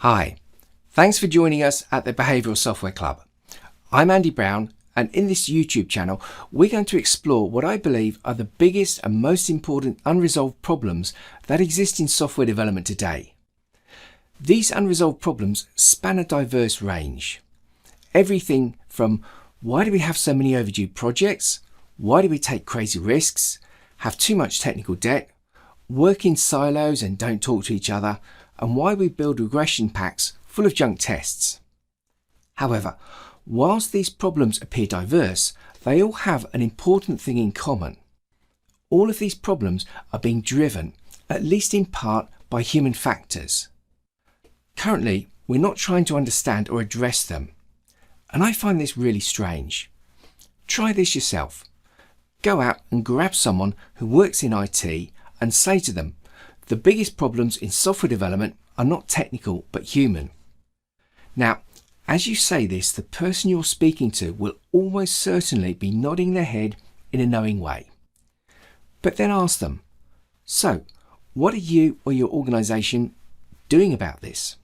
Hi, thanks for joining us at the Behavioural Software Club. I'm Andy Brown, and in this YouTube channel we're going to explore what I believe are the biggest and most important unresolved problems that exist in software development today. These unresolved problems span a diverse range. Everything from why do we have so many overdue projects, why do we take crazy risks, have too much technical debt, work in silos and don't talk to each other, and why we build regression packs full of junk tests. However, whilst these problems appear diverse, they all have an important thing in common. All of these problems are being driven, at least in part, by human factors. Currently, we're not trying to understand or address them, and I find this really strange. Try this yourself. Go out and grab someone who works in IT and say to them, the biggest problems in software development are not technical but human. Now, as you say this, the person you're speaking to will almost certainly be nodding their head in a knowing way. But then ask them, so what are you or your organisation doing about this?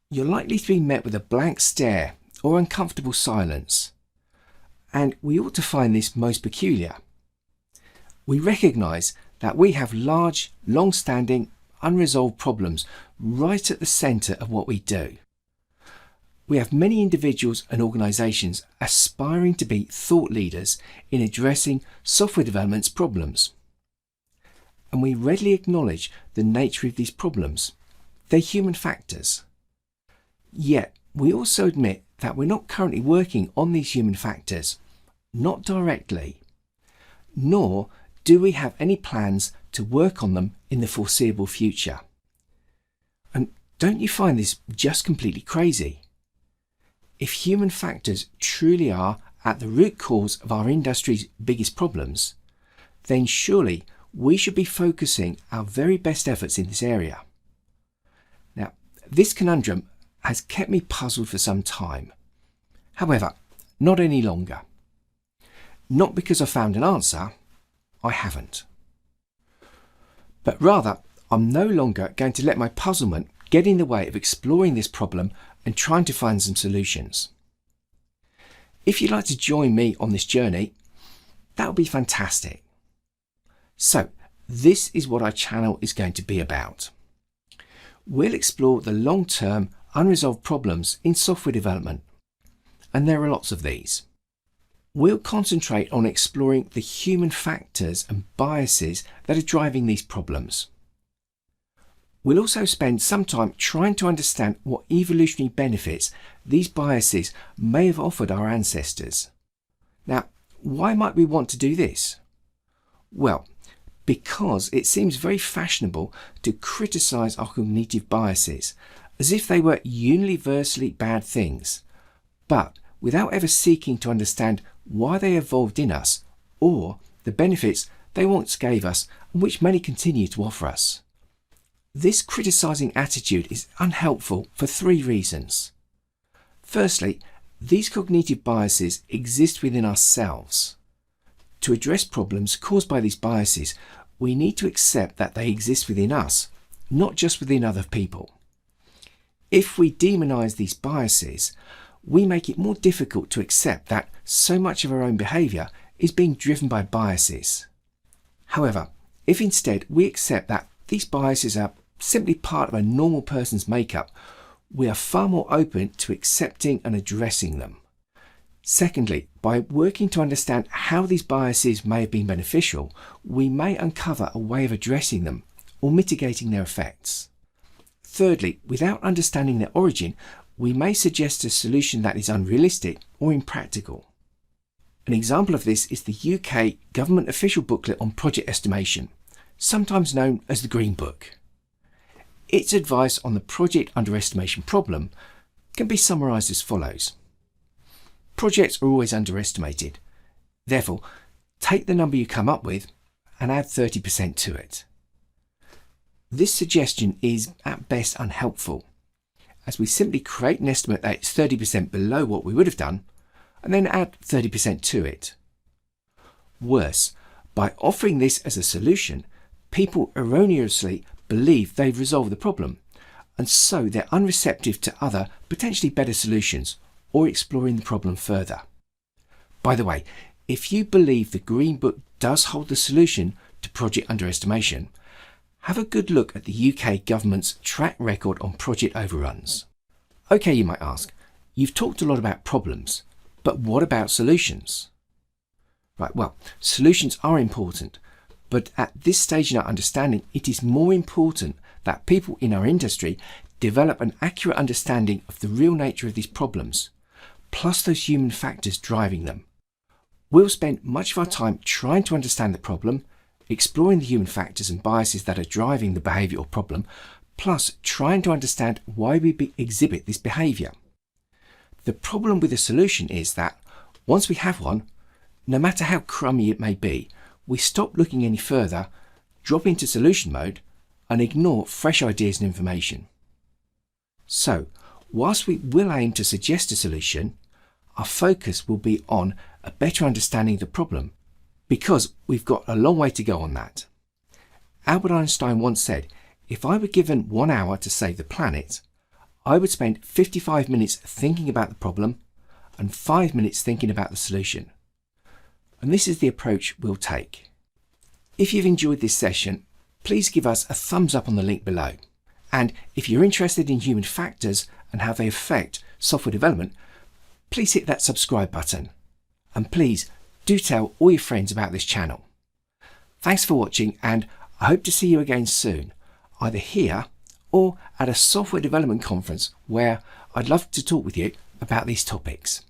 You're likely to be met with a blank stare or uncomfortable silence. And we ought to find this most peculiar. We recognise that we have large, long-standing, unresolved problems right at the centre of what we do. We have many individuals and organisations aspiring to be thought leaders in addressing software development's problems. And we readily acknowledge the nature of these problems. They're human factors. Yet, we also admit that we're not currently working on these human factors, not directly, nor do we have any plans to work on them in the foreseeable future. And don't you find this just completely crazy? If human factors truly are at the root cause of our industry's biggest problems, then surely we should be focusing our very best efforts in this area. Now, this conundrum has kept me puzzled for some time. However, not any longer. Not because I found an answer, I haven't. But rather, I'm no longer going to let my puzzlement get in the way of exploring this problem and trying to find some solutions. If you'd like to join me on this journey, that would be fantastic. So, this is what our channel is going to be about. We'll explore the long-term unresolved problems in software development, and there are lots of these. We'll concentrate on exploring the human factors and biases that are driving these problems. We'll also spend some time trying to understand what evolutionary benefits these biases may have offered our ancestors. Now, why might we want to do this? Well, because it seems very fashionable to criticise our cognitive biases as if they were universally bad things, but without ever seeking to understand why they evolved in us or the benefits they once gave us and which many continue to offer us. This criticising attitude is unhelpful for three reasons. Firstly, these cognitive biases exist within ourselves. To address problems caused by these biases, we need to accept that they exist within us, not just within other people. If we demonise these biases, we make it more difficult to accept that so much of our own behaviour is being driven by biases. However, if instead we accept that these biases are simply part of a normal person's makeup, we are far more open to accepting and addressing them. Secondly, by working to understand how these biases may have been beneficial, we may uncover a way of addressing them or mitigating their effects. Thirdly, without understanding their origin, we may suggest a solution that is unrealistic or impractical. An example of this is the UK government official booklet on project estimation, sometimes known as the Green Book. Its advice on the project underestimation problem can be summarised as follows. Projects are always underestimated. Therefore, take the number you come up with and add 30% to it. This suggestion is at best unhelpful, as we simply create an estimate that is 30% below what we would have done, and then add 30% to it. Worse, by offering this as a solution, people erroneously believe they've resolved the problem, and so they're unreceptive to other, potentially better solutions or exploring the problem further. By the way, if you believe the Green Book does hold the solution to project underestimation, have a good look at the UK government's track record on project overruns. Okay, you might ask, you've talked a lot about problems, but what about solutions? Right, well, solutions are important, but at this stage in our understanding, it is more important that people in our industry develop an accurate understanding of the real nature of these problems, plus those human factors driving them. We'll spend much of our time trying to understand the problem, exploring the human factors and biases that are driving the behavioural problem, plus trying to understand why we exhibit this behaviour. The problem with the solution is that once we have one, no matter how crummy it may be, we stop looking any further, drop into solution mode, and ignore fresh ideas and information. So, whilst we will aim to suggest a solution, our focus will be on a better understanding of the problem, because we've got a long way to go on that. Albert Einstein once said, if I were given 1 hour to save the planet, I would spend 55 minutes thinking about the problem and 5 minutes thinking about the solution. And this is the approach we'll take. If you've enjoyed this session, please give us a thumbs up on the link below. And if you're interested in human factors and how they affect software development, please hit that subscribe button. And please do tell all your friends about this channel. Thanks for watching, and I hope to see you again soon, either here or at a software development conference where I'd love to talk with you about these topics.